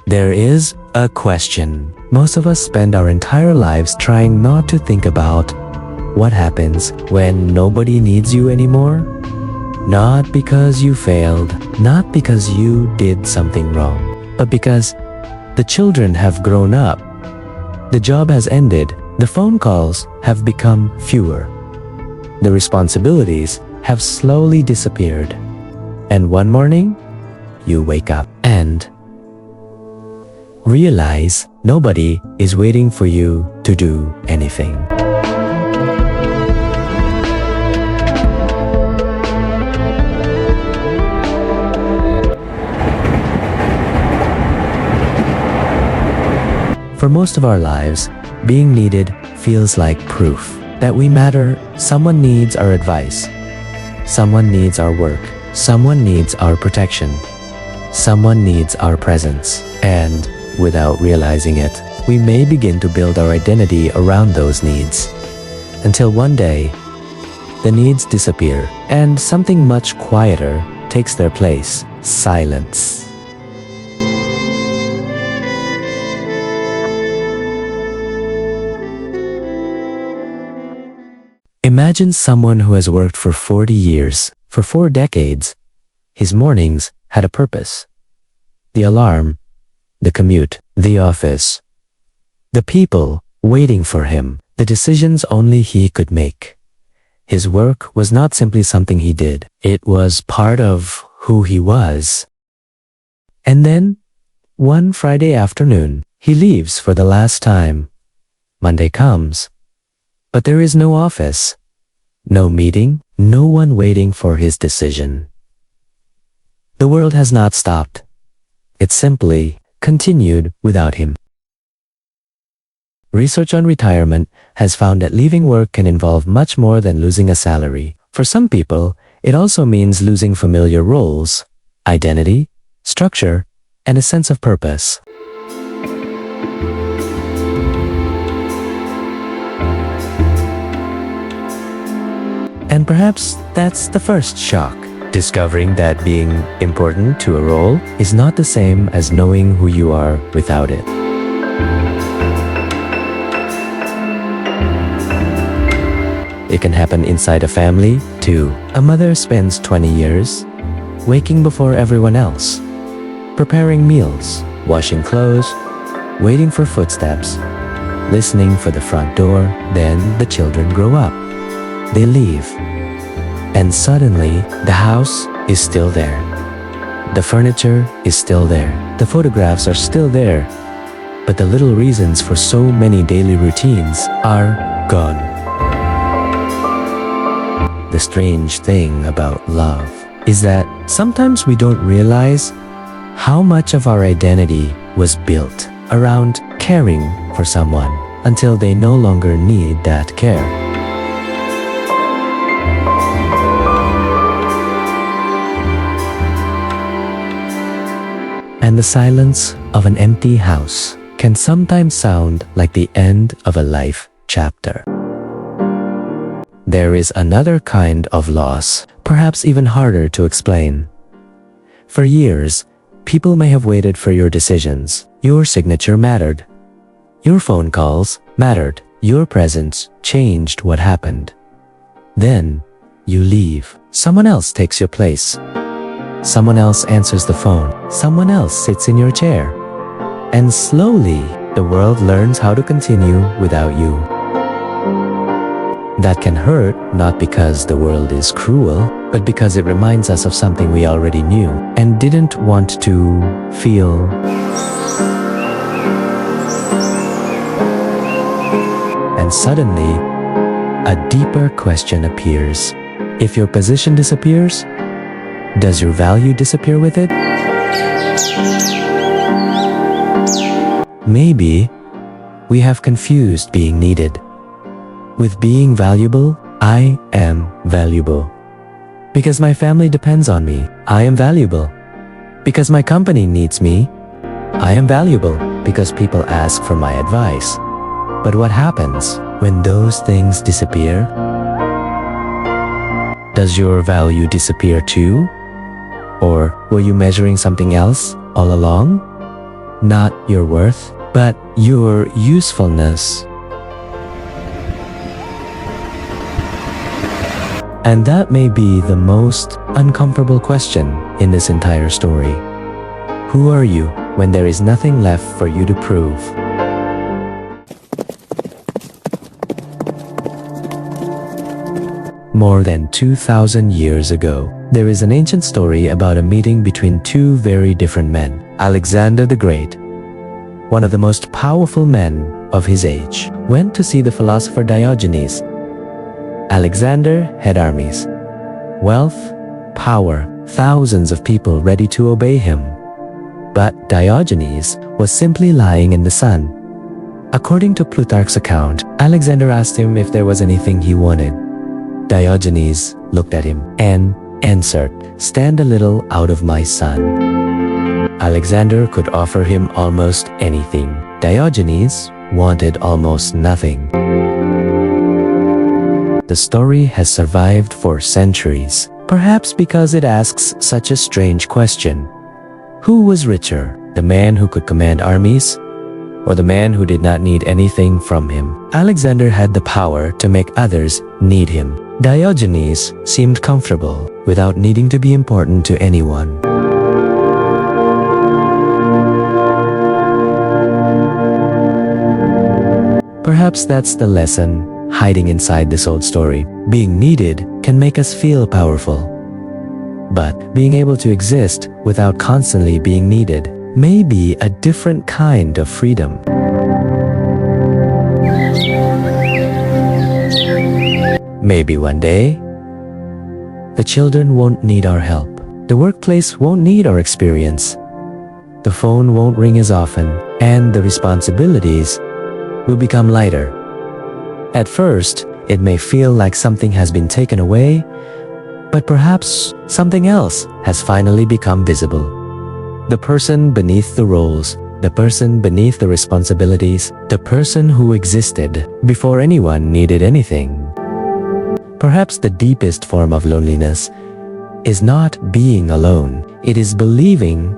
There is a question. Most of us spend our entire lives trying not to think about what happens when nobody needs you anymore. Not because you failed, not because you did something wrong, but because the children have grown up. The job has ended. The phone calls have become fewer. The responsibilities have slowly disappeared. And one morning, you wake up and realize nobody is waiting for you to do anything. For most of our lives, being needed feels like proof that we matter. Someone needs our advice. Someone needs our work. Someone needs our protection. Someone needs our presence. And without realizing it, we may begin to build our identity around those needs. Until one day, the needs disappear and something much quieter takes their place: silence. Imagine someone who has worked for 40 years, for 4 decades. His mornings had a purpose. The alarm, the commute, the office, the people waiting for him, the decisions only he could make. His work was not simply something he did. It was part of who he was. And then, one Friday afternoon, he leaves for the last time. Monday comes, but there is no office, no meeting, no one waiting for his decision. The world has not stopped. It simply continued without him. Research on retirement has found that leaving work can involve much more than losing a salary. For some people, it also means losing familiar roles, identity, structure, and a sense of purpose. And perhaps that's the first shock. Discovering that being important to a role is not the same as knowing who you are without it. It can happen inside a family, too. A mother spends 20 years waking before everyone else, preparing meals, washing clothes, waiting for footsteps, listening for the front door. Then the children grow up. They leave. And suddenly, the house is still there. The furniture is still there. The photographs are still there. But the little reasons for so many daily routines are gone. The strange thing about love is that sometimes we don't realize how much of our identity was built around caring for someone until they no longer need that care. And the silence of an empty house can sometimes sound like the end of a life chapter. There is another kind of loss, perhaps even harder to explain. For years, people may have waited for your decisions. Your signature mattered. Your phone calls mattered. Your presence changed what happened. Then, you leave. Someone else takes your place. Someone else answers the phone. Someone else sits in your chair. And slowly, the world learns how to continue without you. That can hurt, not because the world is cruel, but because it reminds us of something we already knew and didn't want to feel. And suddenly, a deeper question appears. If your position disappears, does your value disappear with it? Maybe we have confused being needed with being valuable. I am valuable because my family depends on me. I am valuable because my company needs me. I am valuable because people ask for my advice. But what happens when those things disappear? Does your value disappear too? Or were you measuring something else all along? not your worth, but your usefulness. And that may be the most uncomfortable question in this entire story. Who are you when there is nothing left for you to prove? More than 2,000 years ago, there is an ancient story about a meeting between two very different men. Alexander the Great, one of the most powerful men of his age, went to see the philosopher Diogenes. Alexander had armies, wealth, power, thousands of people ready to obey him. But Diogenes was simply lying in the sun. According to Plutarch's account, Alexander asked him if there was anything he wanted. Diogenes looked at him and answered, "Stand a little out of my sun." Alexander could offer him almost anything. Diogenes wanted almost nothing. The story has survived for centuries, perhaps because it asks such a strange question. Who was richer, the man who could command armies, or the man who did not need anything from him? Alexander had the power to make others need him. Diogenes seemed comfortable without needing to be important to anyone. Perhaps that's the lesson hiding inside this old story. Being needed can make us feel powerful. But being able to exist without constantly being needed may be a different kind of freedom. Maybe one day, the children won't need our help. The workplace won't need our experience. The phone won't ring as often, and the responsibilities will become lighter. At first, it may feel like something has been taken away, but perhaps something else has finally become visible. The person beneath the roles, the person beneath the responsibilities, the person who existed before anyone needed anything. Perhaps the deepest form of loneliness is not being alone. It is believing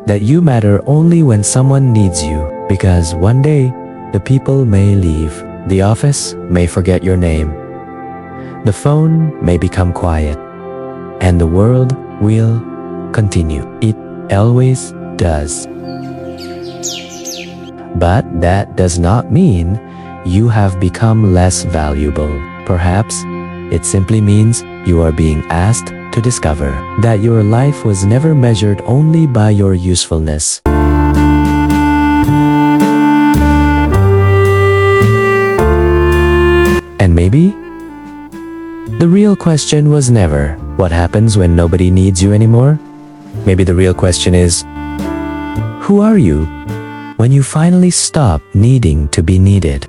that you matter only when someone needs you, because one day the people may leave, the office may forget your name, the phone may become quiet, and the world will continue. It always does. But that does not mean you have become less valuable. Perhaps it simply means you are being asked to discover that your life was never measured only by your usefulness. And maybe the real question was never, what happens when nobody needs you anymore? Maybe the real question is, who are you when you finally stop needing to be needed?